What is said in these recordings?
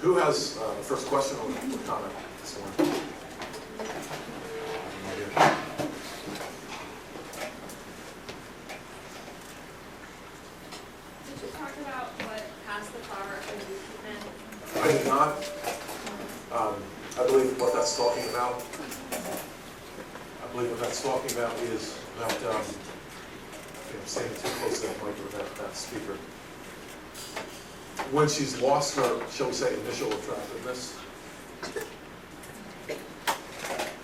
Who has the first question or comment this morning? Did you talk about what past the flower and the meant? I did not. I believe what that's talking about. Is that, I'm saying it too close to that mic or that speaker. When she's lost her, shall we say, initial attractiveness.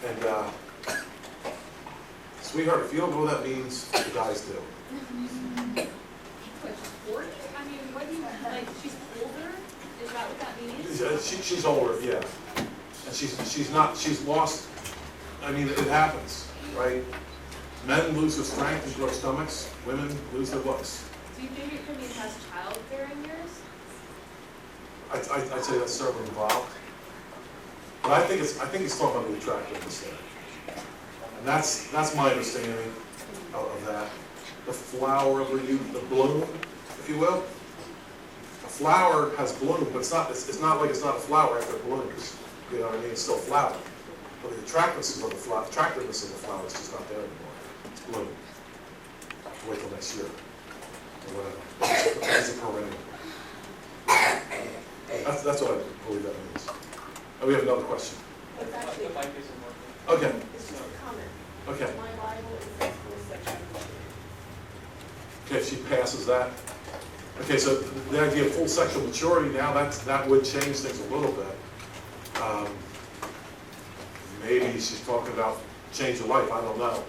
And, sweetheart, if you don't know what that means, the guys do. What, she's 40? I mean, what do you, like, she's older? Is that what that means? She's older, yeah. And she's lost, I mean, it happens, right? Men lose their strength and grow stomachs, women lose their looks. Do you think it could be past childbearing years? I'd say that's certainly involved. But I think it's talking about the attractiveness there. And that's my understanding of that. The flower of the youth, the bloom, if you will. A flower has bloom, but it's not like it's not a flower after it blooms. You know what I mean? It's still a flower. But the attractiveness of the flower is just not there anymore. It's bloom. Wait till next year. Or whatever. It's a perennial. That's what I believe that means. And we have another question. It's actually, The mic isn't working. Okay. it's just a comment. Okay. My Bible is a full section. Okay, if she passes that. Okay, so the idea of full sexual maturity now, that would change things a little bit. Maybe she's talking about change of life, I don't know.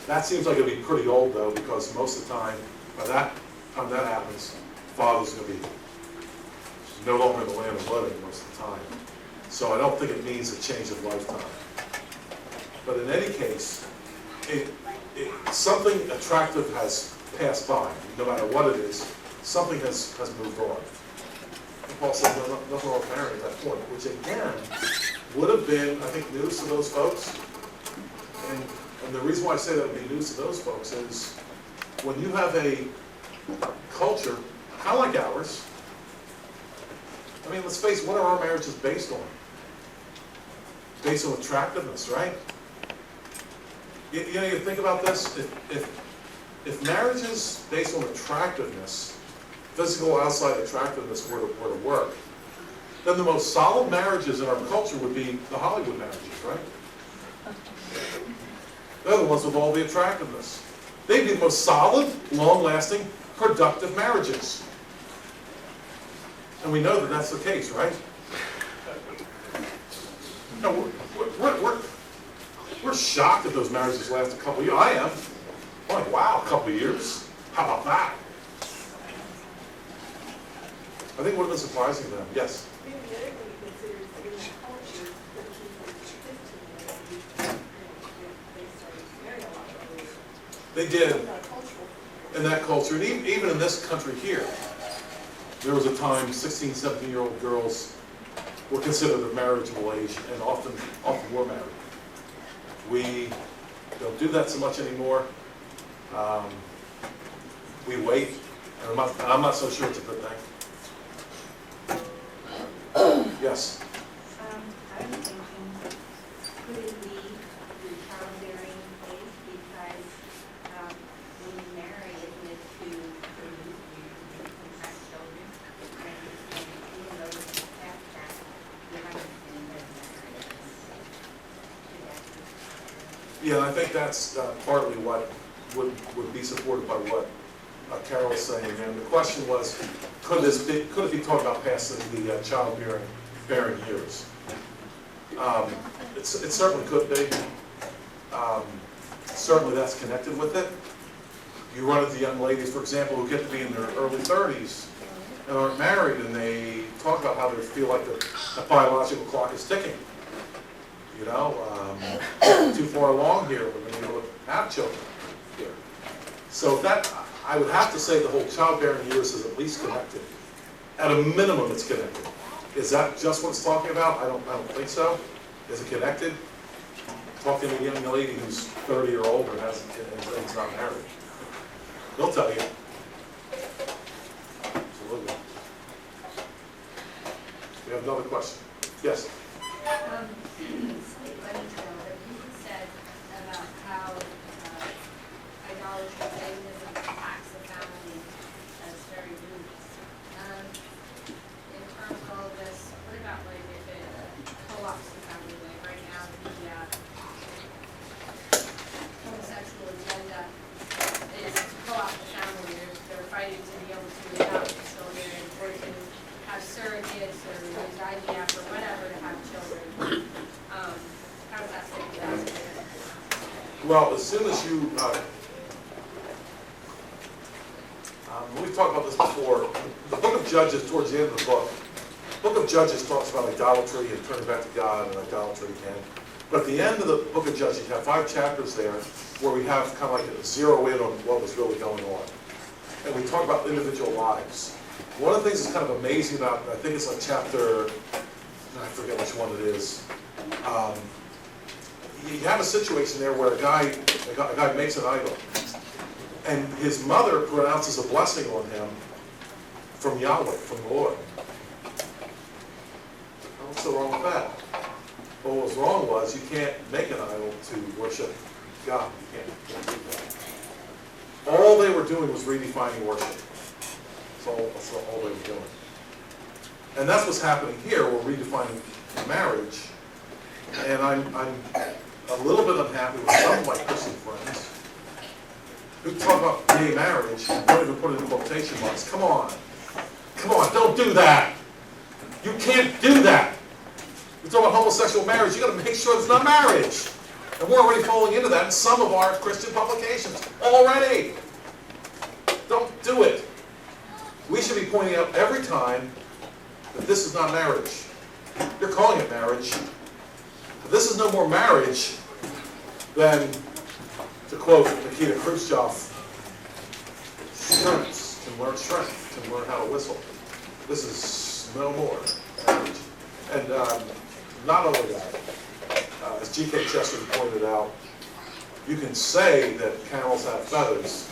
That seems like it'd be pretty old though, because most of the time, by that time that happens, father's gonna be no longer in the land of living most of the time. So I don't think it means a change of lifetime. But in any case, something attractive has passed by, no matter what it is, something has moved on. And Paul said nothing wrong with marrying at that point, which again, would have been, I think, news to those folks. And the reason why I say that would be news to those folks is when you have a culture, kind of like ours, I mean, let's face it, what are our marriages based on? Based on attractiveness, right? You know, you think about this, if marriages based on attractiveness, physical outside attractiveness were to work, then the most solid marriages in our culture would be the Hollywood marriages, right? They're the ones with all the attractiveness. They'd be the most solid, long-lasting, productive marriages. And we know that that's the case, right? No, we're shocked that those marriages last a couple of years. I am. I'm like, wow, a couple of years? How about that? I think it would have been surprising to them. Yes? Maybe the other thing you consider is in that culture, 13, 15 years, they started marrying a lot earlier. They did. It's not cultural. In that culture, and even in this country here, there was a time 16, 17-year-old girls were considered of marriageable age and often were married. We don't do that so much anymore. We wait, and I'm not so sure it's a good thing. Yes? I'm thinking, could it be the childbearing age? Because when you marry, isn't it to produce and have children? And even though this is past that, you understand that marriage is Yeah, I think that's partly what would be supported by what Carol was saying. And the question was, could it be talking about passing the childbearing years? It certainly could be. Certainly that's connected with it. You run into young ladies, for example, who get to be in their early 30s and aren't married, and they talk about how they feel like the biological clock is ticking. You know, too far along here, we're going to be able to have children here. So that, I would have to say the whole childbearing years is at least connected. At a minimum, it's connected. Is that just what it's talking about? I don't think so. Is it connected? Talking to a young lady who's 30 or older and is not married. They'll tell you. Absolutely. We have another question. Yes? Slightly funny though, that you said about how idolatry, paganism attacks the family as very roots. In terms of all this, what about like if it co-ops the family, like right now the homosexual agenda is to co-opt the family. They're fighting to be able to adopt children or to have surrogates or use IVF or whatever to have children. How does that fit with that? Well, as soon as you, we've talked about this before, the book of Judges, towards the end of the book of Judges talks about idolatry and turning back to God and idolatry again. But at the end of the book of Judges, you have 5 chapters there where we have kind of like a zero in on what was really going on. And we talk about individual lives. One of the things that's kind of amazing about, I think it's like chapter, I forget which one it is. You have a situation there where a guy makes an idol. And his mother pronounces a blessing on him from Yahweh, from the Lord. What's so wrong with that? Well, what was wrong was you can't make an idol to worship God. You can't do that. All they were doing was redefining worship. That's all they were doing. And that's what's happening here. We're redefining marriage. And I'm a little bit unhappy with some of my Christian friends who talk about gay marriage and don't even put it in quotation marks. Come on, don't do that. You can't do that. You talk about homosexual marriage, you got to make sure it's not marriage. And we're already falling into that in some of our Christian publications already. Don't do it. We should be pointing out every time that this is not marriage. You're calling it marriage. But this is no more marriage than, to quote Nikita Khrushchev, shrimps can learn how to whistle. This is no more marriage. And not only that, as G.K. Chesterton pointed out, you can say that camels have feathers,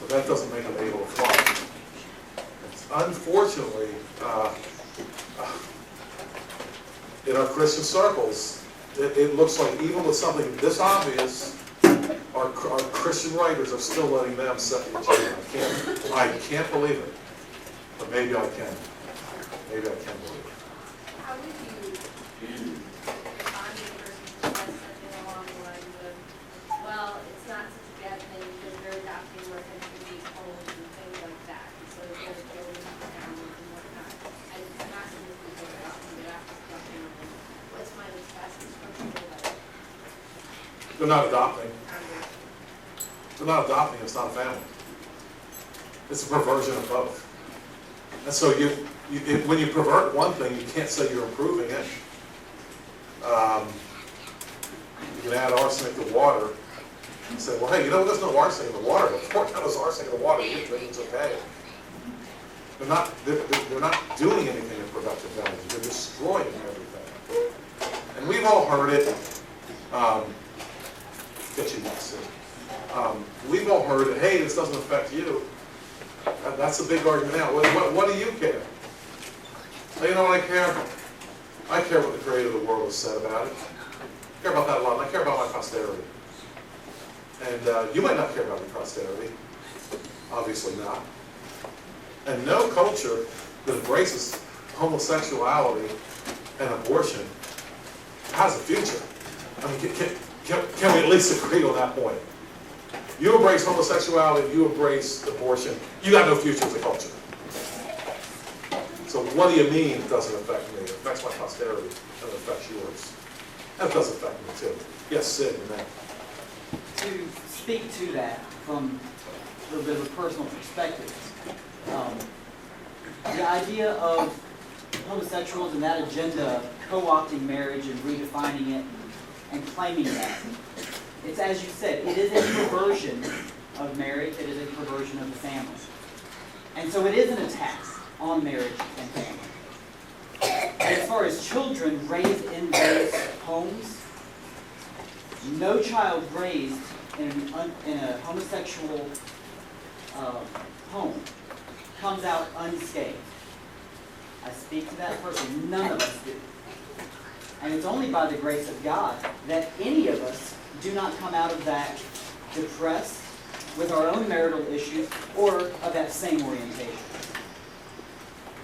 but that doesn't make them able to fly. Unfortunately, in our Christian circles, it looks like even with something this obvious, our Christian writers are still letting them set the agenda. I can't believe it, but maybe I can. Maybe I can believe it. How would you respond to a person who says something along the lines of, well, it's not such a bad thing because they're adopting more country-based homes and things like that, and so they're building families and whatnot. I'm asking this because I often get asked this question of, what's my best instructional letter? They're not adopting. They're not adopting, it's not a family. It's a perversion of both. And so when you pervert one thing, you can't say you're improving it. You can add arsenic to water and say, well, hey, there's no arsenic in the water. But 4 times arsenic in the water, you think it's okay. They're not doing anything in productive value. They're destroying everything. And we've all heard it. Get you next. We've all heard it. Hey, this doesn't affect you. That's a big argument now. What do you care? You know what I care? I care what the creator of the world has said about it. I care about that a lot. I care about my posterity. And you might not care about your posterity. Obviously not. And no culture that embraces homosexuality and abortion has a future. I mean, can we at least agree on that point? You embrace homosexuality, you embrace abortion, you got no future as a culture. So what do you mean it doesn't affect me? It affects my posterity, and it affects yours. And it does affect me too. Yes, Sid, and that. To speak to that from a little bit of a personal perspective, the idea of homosexuals and that agenda co-opting marriage and redefining it and claiming that, it's as you said, it is a perversion of marriage, it is a perversion of the family. And so it is an attack on marriage and family. And as far as children raised in those homes, no child raised in a homosexual home comes out unscathed. I speak to that person. None of us do. And it's only by the grace of God that any of us do not come out of that depressed with our own marital issues or of that same orientation.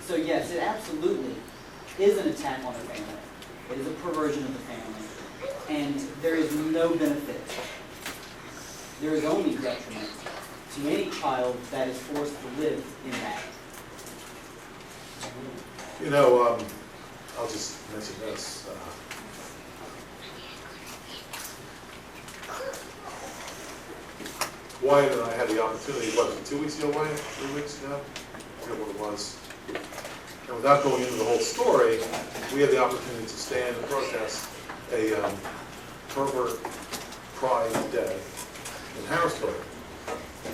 So yes, it absolutely is an attack on the family. It is a perversion of the family. And there is no benefit. There is only detriment to any child that is forced to live in that. You know, I'll just mention this. Wyatt and I had the opportunity, what, 2 weeks ago, Wyatt? 3 weeks ago? I forget what it was. And without going into the whole story, we had the opportunity to stand and protest a pervert pride day in Harrisburg.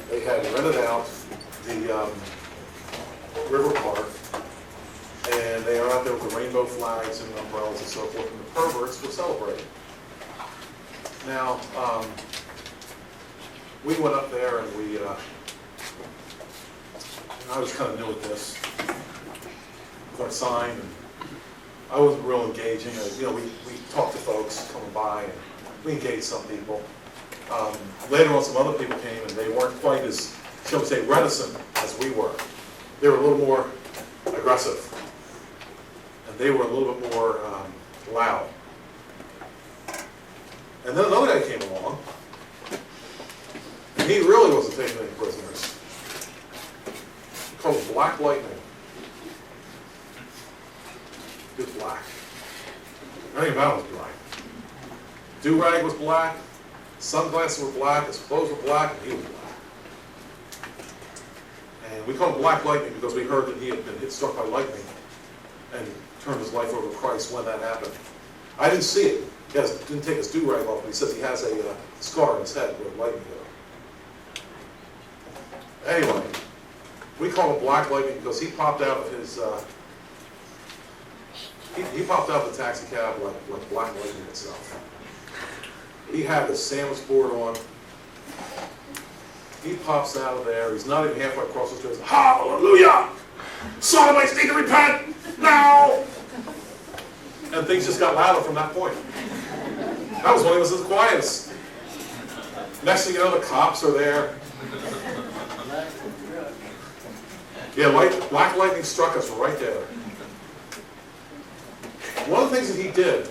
They had rented out the river park, and they are out there with the rainbow flags and umbrellas and so forth, and the perverts were celebrating. Now, we went up there and I was kind of new at this. Got a sign, and I wasn't real engaging. We talked to folks coming by, and we engaged some people. Later on, some other people came, and they weren't quite as, shall we say, reticent as we were. They were a little more aggressive, and they were a little bit more loud. And then another guy came along, and he really wasn't taking any prisoners. He called it Black Lightning. He was black. Everything about him was black. Do-rag was black, sunglasses were black, his clothes were black, and he was black. And we called him Black Lightning because we heard that he had been struck by lightning and turned his life over to Christ when that happened. I didn't see it. He didn't take his do-rag off, but he says he has a scar on his head where lightning hit him. Anyway, we call him Black Lightning because he popped out of his, he popped out of the taxi cab like Black Lightning itself. He had his sandwich board on. He pops out of there. He's not even halfway across the street. Hallelujah! Sodomites need to repent now! And things just got louder from that point. That was when he was his quietest. Next thing you know, the cops are there. Yeah, Black Lightning struck us right there. One of the things that he did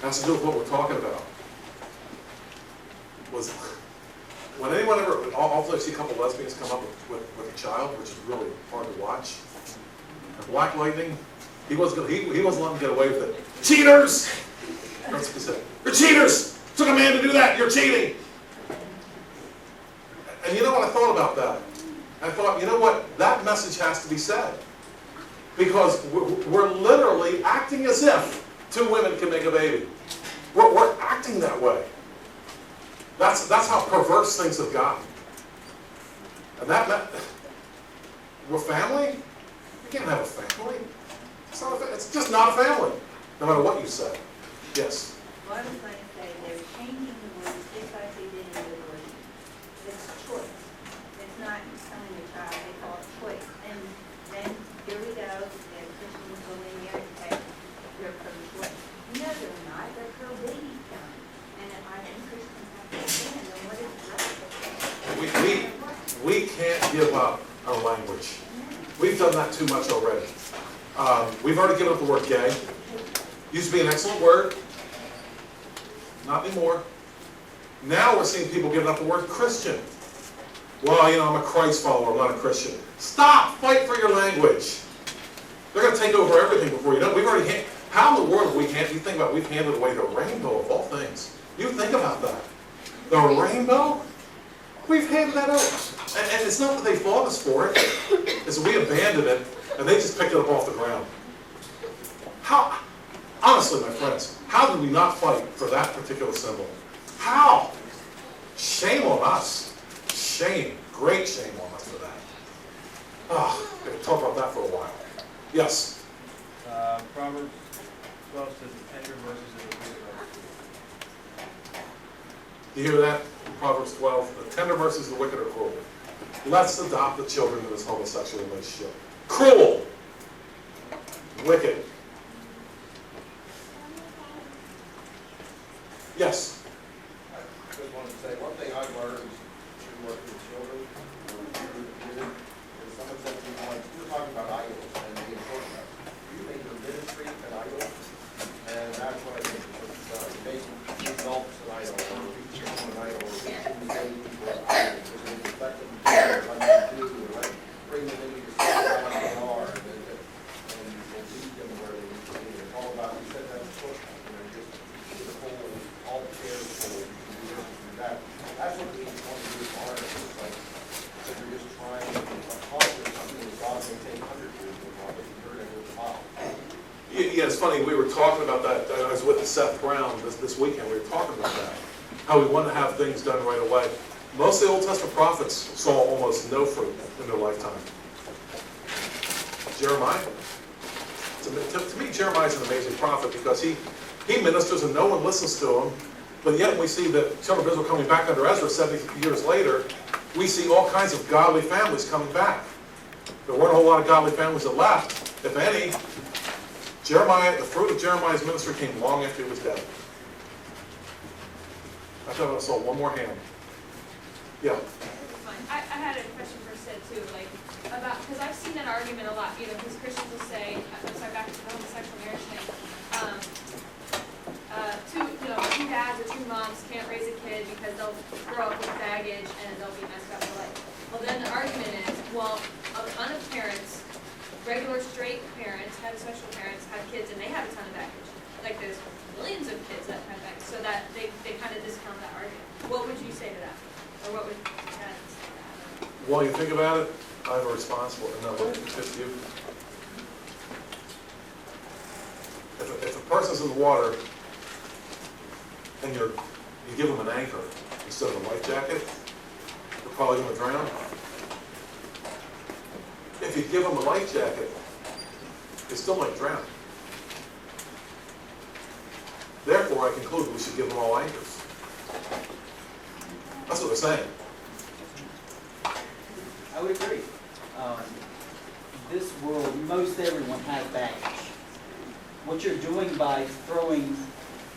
has to do with what we're talking about. Was when anyone ever, often I see a couple of lesbians come up with a child, which is really hard to watch. And Black Lightning, he wasn't letting them get away with it. Cheaters! That's what he said. You're cheaters! It took a man to do that. You're cheating. And you know what I thought about that? I thought, you know what? That message has to be said. Because we're literally acting as if 2 women can make a baby. We're acting that way. That's how perverse things have gotten. And we're family? You can't have a family. It's just not a family, no matter what you say. Yes? Well, I was going to say, they're changing the words just like they did in the word. It's choice. It's not telling the child, they call it choice. And then here we go, and Christians go in there and say, they're pro-choice. No, they're not. They're pro-baby killing. And if I think Christians have to stand, then what is right? We can't give up our language. We've done that too much already. We've already given up the word gay. Used to be an excellent word. Not anymore. Now we're seeing people giving up the word Christian. Well, I'm a Christ follower, I'm not a Christian. Stop! Fight for your language. They're going to take over everything before you know it. We've already how in the world have we handed, you think about it, we've handed away the rainbow of all things. You think about that. The rainbow? We've handed that over. And it's not that they fought us for it. It's that we abandoned it, and they just picked it up off the ground. How? Honestly, my friends, how did we not fight for that particular symbol? How? Shame on us. Shame. Great shame on us for that. We can talk about that for a while. Yes? Proverbs 12 says the tender mercies of the wicked. You hear that? Proverbs 12. The tender mercies of the wicked are cruel. Let's adopt the children in this homosexual relationship. Cruel! wicked. Yes? I just wanted to say, one thing I've learned through working with children, is someone said to me once, we were talking about idols and the importance of it. You make your ministry an idol, and that's what I think it's done. You make results an idol, or reaching an idol, or reaching the baby people an idol, because they let them do, or let them do, or let bring them into your school like they are, and lead them where they need to be. It's all about, you said that's push, just the whole, all the cares for, you can do this, you can do that. That's what we want to do with our, it's like, if you're just trying to accomplish something that God may take 100 years to accomplish, you're going to do it tomorrow. Yeah, it's funny, we were talking about that, I was with Seth Brown this weekend, we were talking about that, how we want to have things done right away. Most of the Old Testament prophets saw almost no fruit in their lifetime. Jeremiah, to me, Jeremiah is an amazing prophet because he ministers and no one listens to him, but yet we see that children of Israel coming back under Ezra 70 years later, we see all kinds of godly families coming back. There weren't a whole lot of godly families that left, if any. The fruit of Jeremiah's ministry came long after he was dead. I thought I saw one more hand. Yeah. I had a question for Sid too, like, about, because I've seen that argument a lot, because Christians will say, sorry, back to the homosexual marriage thing, two dads or two moms can't raise a kid because they'll grow up with baggage and they'll be messed up for life. Well, then the argument is, well, a ton of parents, regular straight parents, heterosexual parents, have kids and they have a ton of baggage. Like there's millions of kids that have baggage, so that they kind of discount that argument. What would you say to that? Or what would Dad say to that? While you think about it, I have a response for it. No, it's you. If a person's in the water and you give them an anchor instead of a life jacket, they're probably going to drown. If you give them a life jacket, they still might drown. Therefore, I conclude we should give them all anchors. That's what they're saying. I would agree. This world, most everyone has baggage. What you're doing by throwing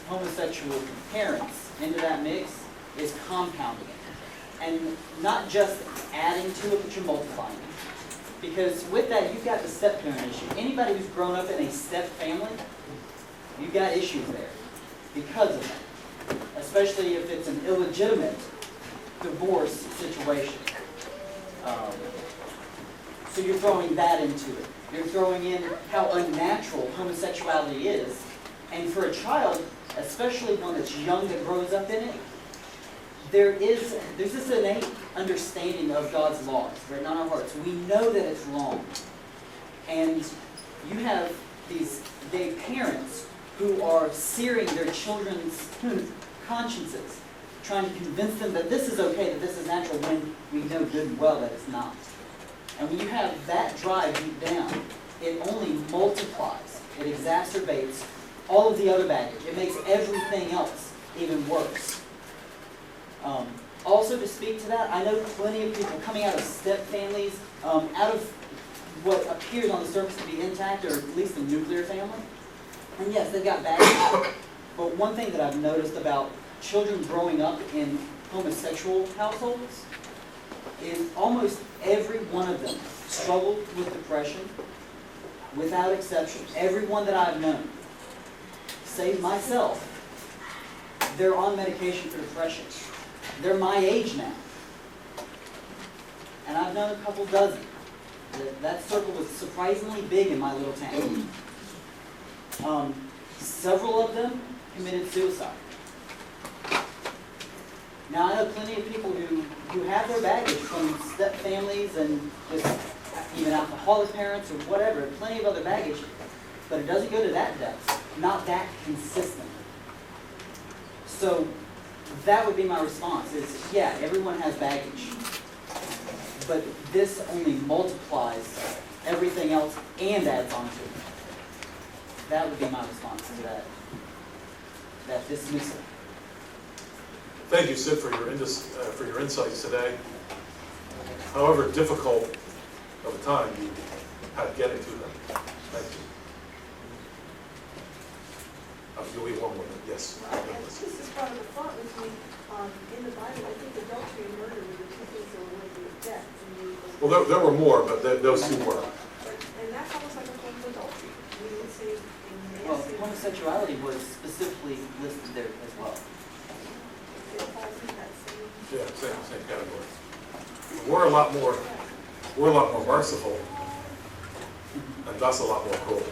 homosexual parents into that mix is compounding it. And not just adding to it, but you're multiplying it. Because with that, you've got the step-parent issue. Anybody who's grown up in a step family, you've got issues there because of that. Especially if it's an illegitimate divorce situation. So you're throwing that into it. You're throwing in how unnatural homosexuality is. And for a child, especially one that's young that grows up in it, there's this innate understanding of God's laws written on our hearts. We know that it's wrong. And you have these parents who are searing their children's consciences, trying to convince them that this is okay, that this is natural, when we know good and well that it's not. And when you have that drive deep down, it only multiplies. It exacerbates all of the other baggage. It makes everything else even worse. Also, to speak to that, I know plenty of people coming out of step families, out of what appears on the surface to be intact, or at least a nuclear family. And yes, they've got baggage. But one thing that I've noticed about children growing up in homosexual households is almost every one of them struggled with depression, without exception. Everyone that I've known, save myself, they're on medication for depression. They're my age now. And I've known a couple dozen. That circle was surprisingly big in my little town. Several of them committed suicide. Now, I know plenty of people who have their baggage from step families and just even alcoholic parents or whatever, plenty of other baggage, but it doesn't go to that depth, not that consistently. So that would be my response is, yeah, everyone has baggage, but this only multiplies everything else and adds on to it. That would be my response to that dismissal. Thank you, Sid, for your insights today. However difficult of a time you had getting to them. Thank you. You'll be one more, yes. Well, and this is part of the thought with me, in the Bible, I think adultery and murder were the two things that were worthy of death. Well, there were more, but those two were. And that's almost like a form of adultery. We would say in Well, massive, homosexuality was specifically listed there as well. it falls in that same. Yeah, same category. We're a lot more merciful, and thus a lot more cruel.